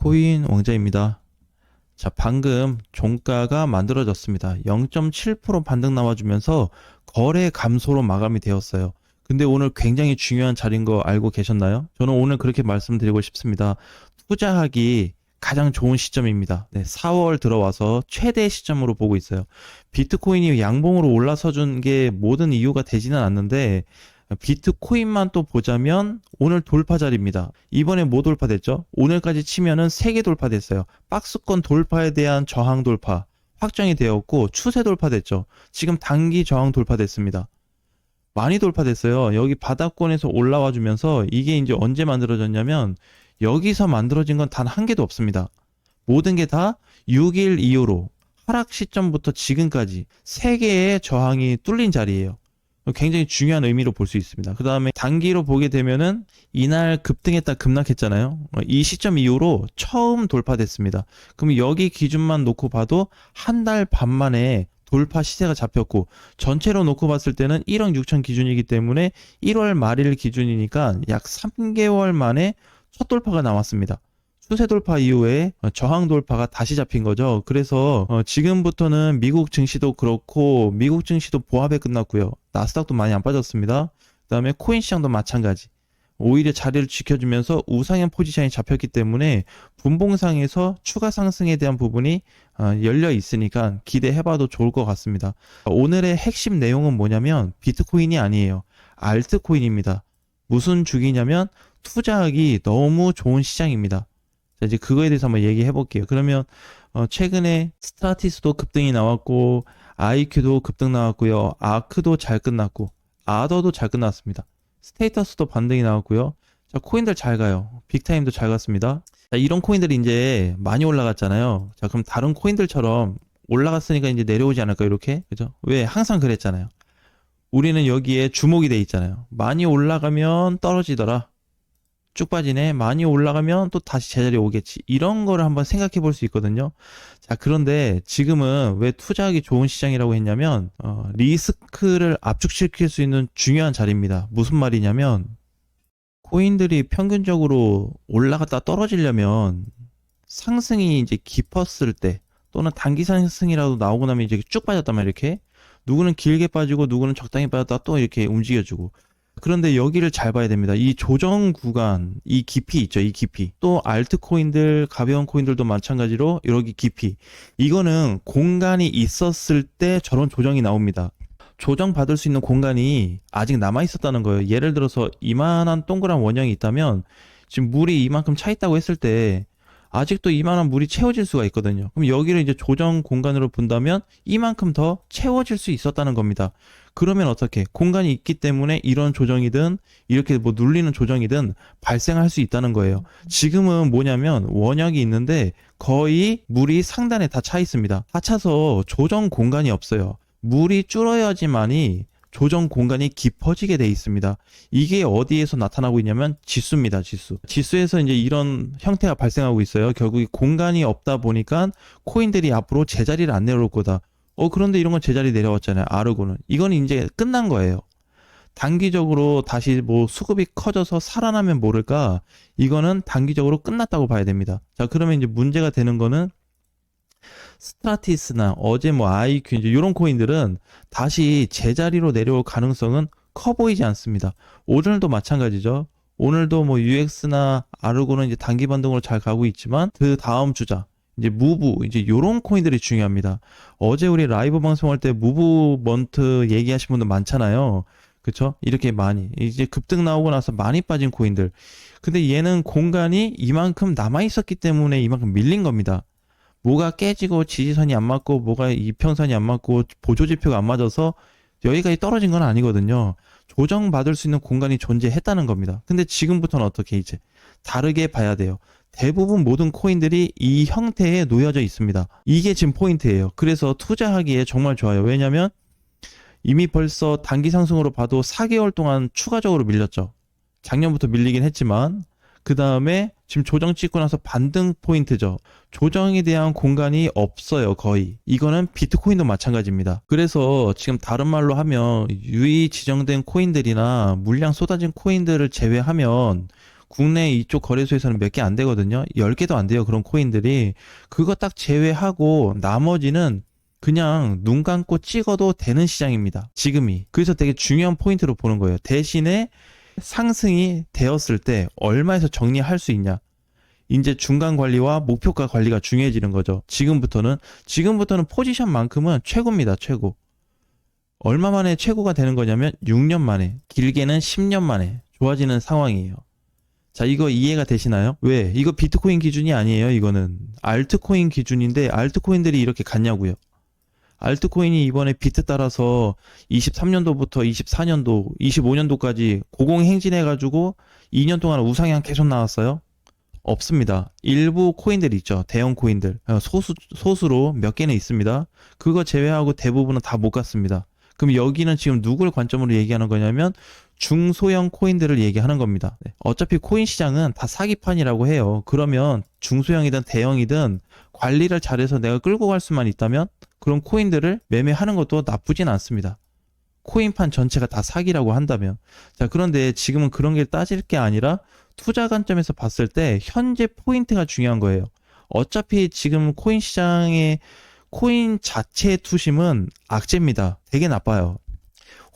비트코인 왕자입니다. 자, 방금 종가가 만들어졌습니다. 0.7% 반등 나와주면서 거래 감소로 마감이 되었어요. 근데 오늘 굉장히 중요한 자리인 거 알고 계셨나요? 저는 오늘 그렇게 말씀드리고 싶습니다. 투자하기 가장 좋은 시점입니다. 네, 4월 들어와서 최대 시점으로 보고 있어요. 비트코인이 양봉으로 올라서준 게 모든 이유가 되지는 않는데 비트코인만 또 보자면 오늘 돌파 자리입니다. 이번에 뭐 돌파됐죠? 오늘까지 치면은 3개 돌파됐어요. 박스권 돌파에 대한 저항 돌파 확정이 되었고 추세 돌파됐죠. 지금 단기 저항 돌파됐습니다. 많이 돌파됐어요. 여기 바닥권에서 올라와 주면서 이게 이제 언제 만들어졌냐면 여기서 만들어진 건 단 한 개도 없습니다. 모든 게 다 6일 이후로 하락 시점부터 지금까지 3개의 저항이 뚫린 자리예요. 굉장히 중요한 의미로 볼 수 있습니다. 그 다음에 단기로 보게 되면은 이날 급등했다 급락했잖아요. 이 시점 이후로 처음 돌파됐습니다. 그럼 여기 기준만 놓고 봐도 한 달 반 만에 돌파 시세가 잡혔고 전체로 놓고 봤을 때는 1억 6천 기준이기 때문에 1월 말일 기준이니까 약 3개월 만에 첫 돌파가 나왔습니다. 추세 돌파 이후에 저항 돌파가 다시 잡힌 거죠. 그래서 지금부터는 미국 증시도 그렇고 미국 증시도 보합에 끝났고요. 나스닥도 많이 안 빠졌습니다. 그다음에 코인 시장도 마찬가지. 오히려 자리를 지켜주면서 우상향 포지션이 잡혔기 때문에 분봉상에서 추가 상승에 대한 부분이 열려 있으니까 기대해봐도 좋을 것 같습니다. 오늘의 핵심 내용은 뭐냐면 비트코인이 아니에요. 알트코인입니다. 무슨 주기냐면 투자하기 너무 좋은 시장입니다. 자, 이제 그거에 대해서 한번 얘기해 볼게요. 그러면 최근에 스트라티스도 급등이 나왔고 IQ도 급등 나왔고요. 아크도 잘 끝났고 아더도 잘 끝났습니다. 스테이터스도 반등이 나왔고요. 자, 코인들 잘 가요. 빅타임도 잘 갔습니다. 자, 이런 코인들이 이제 많이 올라갔잖아요. 자, 그럼 다른 코인들처럼 올라갔으니까 이제 내려오지 않을까 이렇게? 그죠? 왜? 항상 그랬잖아요. 우리는 여기에 주목이 돼 있잖아요. 많이 올라가면 떨어지더라. 쭉 빠지네. 많이 올라가면 또 다시 제자리에 오겠지. 이런 거를 한번 생각해 볼 수 있거든요. 자, 그런데 지금은 왜 투자하기 좋은 시장이라고 했냐면 리스크를 압축시킬 수 있는 중요한 자리입니다. 무슨 말이냐면 코인들이 평균적으로 올라갔다 떨어지려면 상승이 이제 깊었을 때 또는 단기 상승이라도 나오고 나면 이제 쭉 빠졌단 말이에요. 이렇게 누구는 길게 빠지고 누구는 적당히 빠졌다 또 이렇게 움직여주고. 그런데 여기를 잘 봐야 됩니다. 이 조정 구간, 이 깊이 있죠, 이 깊이. 또 알트코인들, 가벼운 코인들도 마찬가지로 여기 깊이. 이거는 공간이 있었을 때 저런 조정이 나옵니다. 조정 받을 수 있는 공간이 아직 남아 있었다는 거예요. 예를 들어서 이만한 동그란 원형이 있다면 지금 물이 이만큼 차 있다고 했을 때 아직도 이만한 물이 채워질 수가 있거든요. 그럼 여기를 이제 조정 공간으로 본다면 이만큼 더 채워질 수 있었다는 겁니다. 그러면 어떻게? 공간이 있기 때문에 이런 조정이든 이렇게 뭐 눌리는 조정이든 발생할 수 있다는 거예요. 지금은 뭐냐면 원형이 있는데 거의 물이 상단에 다 차 있습니다. 다 차서 조정 공간이 없어요. 물이 줄어야지만이 조정 공간이 깊어지게 돼 있습니다. 이게 어디에서 나타나고 있냐면 지수입니다. 지수. 지수에서 이제 이런 형태가 발생하고 있어요. 결국 공간이 없다 보니까 코인들이 앞으로 제자리를 안 내려올 거다. 그런데 이런 건 제자리 내려왔잖아요. 아르고는. 이건 이제 끝난 거예요. 단기적으로 다시 뭐 수급이 커져서 살아나면 모를까? 이거는 단기적으로 끝났다고 봐야 됩니다. 자, 그러면 이제 문제가 되는 거는 스트라티스나 어제 뭐 IQ 이제 이런 코인들은 다시 제자리로 내려올 가능성은 커 보이지 않습니다. 오늘도 마찬가지죠. 오늘도 뭐 UX나 아르고는 이제 단기 반등으로 잘 가고 있지만 그 다음 주자 이제 무브 이제 요런 코인들이 중요합니다. 어제 우리 라이브 방송할 때 무브먼트 얘기하신 분들 많잖아요. 그쵸? 이렇게 많이 이제 급등 나오고 나서 많이 빠진 코인들. 근데 얘는 공간이 이만큼 남아 있었기 때문에 이만큼 밀린 겁니다. 뭐가 깨지고 지지선이 안 맞고 뭐가 이평선이 안 맞고 보조지표가 안 맞아서 여기까지 떨어진 건 아니거든요. 조정받을 수 있는 공간이 존재했다는 겁니다. 근데 지금부터는 어떻게 이제 다르게 봐야 돼요. 대부분 모든 코인들이 이 형태에 놓여져 있습니다. 이게 지금 포인트예요. 그래서 투자하기에 정말 좋아요. 왜냐면 이미 벌써 단기 상승으로 봐도 4개월 동안 추가적으로 밀렸죠. 작년부터 밀리긴 했지만 그 다음에 지금 조정 찍고 나서 반등 포인트죠. 조정에 대한 공간이 없어요, 거의. 이거는 비트코인도 마찬가지입니다. 그래서 지금 다른 말로 하면 유의 지정된 코인들이나 물량 쏟아진 코인들을 제외하면 국내 이쪽 거래소에서는 몇 개 안 되거든요. 10개도 안 돼요. 그런 코인들이. 그거 딱 제외하고 나머지는 그냥 눈 감고 찍어도 되는 시장입니다. 지금이. 그래서 되게 중요한 포인트로 보는 거예요. 대신에 상승이 되었을 때 얼마에서 정리할 수 있냐. 이제 중간 관리와 목표가 관리가 중요해지는 거죠. 지금부터는 포지션만큼은 최고입니다. 최고. 얼마 만에 최고가 되는 거냐면 6년 만에, 길게는 10년 만에 좋아지는 상황이에요. 자, 이거 이해가 되시나요? 왜? 이거 비트코인 기준이 아니에요. 이거는 알트코인 기준인데 알트코인들이 이렇게 갔냐고요. 알트코인이 이번에 비트 따라서 23년도부터 24년도, 25년도까지 고공행진해가지고 2년 동안 우상향 계속 나왔어요? 없습니다. 일부 코인들이 있죠. 대형 코인들. 소수로 몇 개는 있습니다. 그거 제외하고 대부분은 다 못 갔습니다. 그럼 여기는 지금 누굴 관점으로 얘기하는 거냐면 중소형 코인들을 얘기하는 겁니다. 어차피 코인 시장은 다 사기판이라고 해요. 그러면 중소형이든 대형이든 관리를 잘해서 내가 끌고 갈 수만 있다면 그런 코인들을 매매하는 것도 나쁘진 않습니다. 코인판 전체가 다 사기라고 한다면. 자, 그런데 지금은 그런 게 따질 게 아니라 투자 관점에서 봤을 때 현재 포인트가 중요한 거예요. 어차피 지금 코인 시장에 코인 자체의 투심은 악재입니다. 되게 나빠요.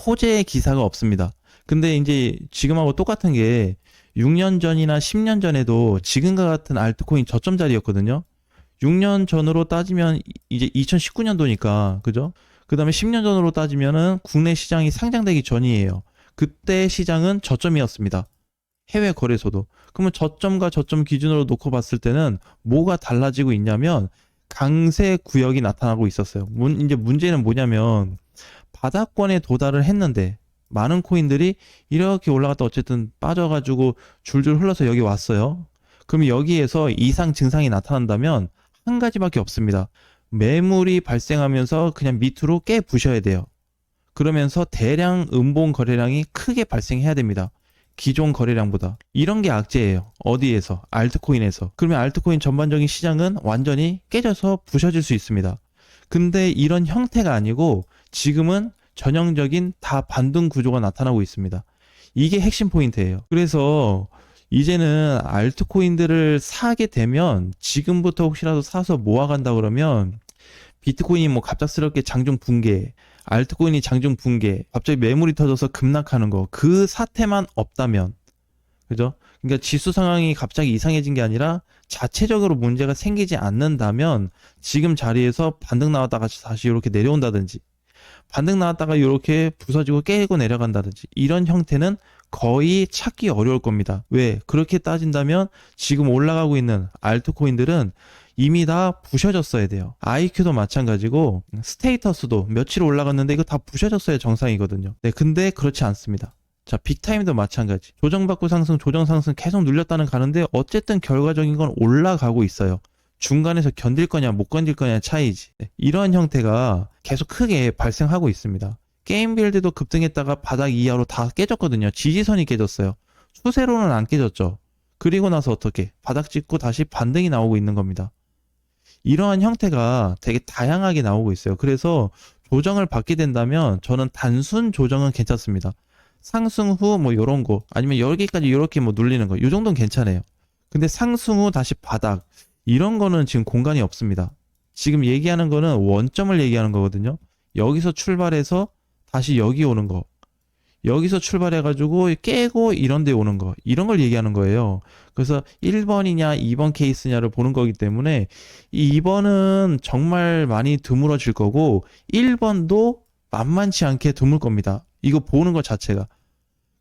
호재의 기사가 없습니다. 근데 이제 지금하고 똑같은 게 6년 전이나 10년 전에도 지금과 같은 알트코인 저점 자리였거든요. 6년 전으로 따지면 이제 2019년도니까, 그죠? 그 다음에 10년 전으로 따지면은 국내 시장이 상장되기 전이에요. 그때 시장은 저점이었습니다. 해외 거래소도. 그러면 저점과 저점 기준으로 놓고 봤을 때는 뭐가 달라지고 있냐면 강세 구역이 나타나고 있었어요. 이제 문제는 뭐냐면 바닥권에 도달을 했는데 많은 코인들이 이렇게 올라갔다 어쨌든 빠져가지고 줄줄 흘러서 여기 왔어요. 그럼 여기에서 이상 증상이 나타난다면 한 가지밖에 없습니다. 매물이 발생하면서 그냥 밑으로 깨 부셔야 돼요. 그러면서 대량 음봉 거래량이 크게 발생해야 됩니다. 기존 거래량보다. 이런 게 악재예요. 어디에서? 알트코인에서. 그러면 알트코인 전반적인 시장은 완전히 깨져서 부셔질 수 있습니다. 근데 이런 형태가 아니고 지금은 전형적인 다 반등 구조가 나타나고 있습니다. 이게 핵심 포인트예요. 그래서 이제는 알트코인들을 사게 되면 지금부터 혹시라도 사서 모아간다 그러면 비트코인이 뭐 갑작스럽게 장중 붕괴, 알트코인이 장중 붕괴, 갑자기 매물이 터져서 급락하는 거, 그 사태만 없다면, 그죠? 그러니까 지수 상황이 갑자기 이상해진 게 아니라 자체적으로 문제가 생기지 않는다면 지금 자리에서 반등 나왔다가 다시 이렇게 내려온다든지, 반등 나왔다가 이렇게 부서지고 깨고 내려간다든지, 이런 형태는 거의 찾기 어려울 겁니다. 왜? 그렇게 따진다면 지금 올라가고 있는 알트코인들은 이미 다 부셔졌어야 돼요. IQ도 마찬가지고 스테이터스도 며칠 올라갔는데 이거 다 부셔졌어야 정상이거든요. 네, 근데 그렇지 않습니다. 자, 빅타임도 마찬가지. 조정받고 상승, 조정 상승 계속 눌렸다는 가는데 어쨌든 결과적인 건 올라가고 있어요. 중간에서 견딜 거냐 못 견딜 거냐 차이지. 네, 이러한 형태가 계속 크게 발생하고 있습니다. 게임 빌드도 급등했다가 바닥 이하로 다 깨졌거든요. 지지선이 깨졌어요. 추세로는 안 깨졌죠. 그리고 나서 어떻게? 바닥 찍고 다시 반등이 나오고 있는 겁니다. 이러한 형태가 되게 다양하게 나오고 있어요. 그래서 조정을 받게 된다면 저는 단순 조정은 괜찮습니다. 상승 후 뭐 요런 거 아니면 여기까지 이렇게 뭐 눌리는 거 이 정도는 괜찮아요. 근데 상승 후 다시 바닥 이런 거는 지금 공간이 없습니다. 지금 얘기하는 거는 원점을 얘기하는 거거든요. 여기서 출발해서 다시 여기 오는 거, 여기서 출발해가지고 깨고 이런 데 오는 거, 이런 걸 얘기하는 거예요. 그래서 1번이냐 2번 케이스냐를 보는 거기 때문에 이 2번은 정말 많이 드물어질 거고 1번도 만만치 않게 드물 겁니다. 이거 보는 것 자체가.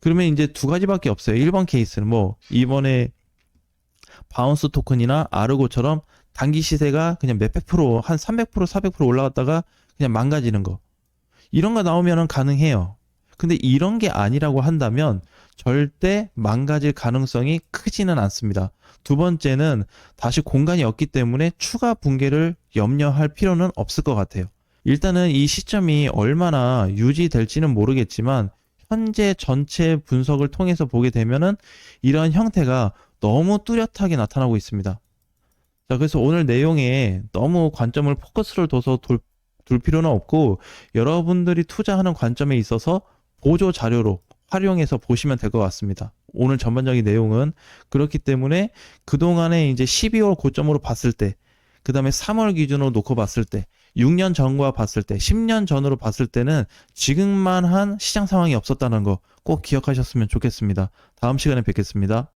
그러면 이제 두 가지밖에 없어요. 1번 케이스는 뭐 이번에 바운스 토큰이나 아르고처럼 단기 시세가 그냥 몇백 프로, 한 300%, 400% 올라갔다가 그냥 망가지는 거. 이런 거 나오면은 가능해요. 근데 이런 게 아니라고 한다면 절대 망가질 가능성이 크지는 않습니다. 두 번째는 다시 공간이 없기 때문에 추가 붕괴를 염려할 필요는 없을 것 같아요. 일단은 이 시점이 얼마나 유지될지는 모르겠지만 현재 전체 분석을 통해서 보게 되면은 이런 형태가 너무 뚜렷하게 나타나고 있습니다. 자, 그래서 오늘 내용에 너무 관점을 포커스를 둬서 둘 필요는 없고 여러분들이 투자하는 관점에 있어서 보조 자료로 활용해서 보시면 될 것 같습니다. 오늘 전반적인 내용은 그렇기 때문에 그동안에 이제 12월 고점으로 봤을 때, 그 다음에 3월 기준으로 놓고 봤을 때, 6년 전과 봤을 때, 10년 전으로 봤을 때는 지금만한 시장 상황이 없었다는 거 꼭 기억하셨으면 좋겠습니다. 다음 시간에 뵙겠습니다.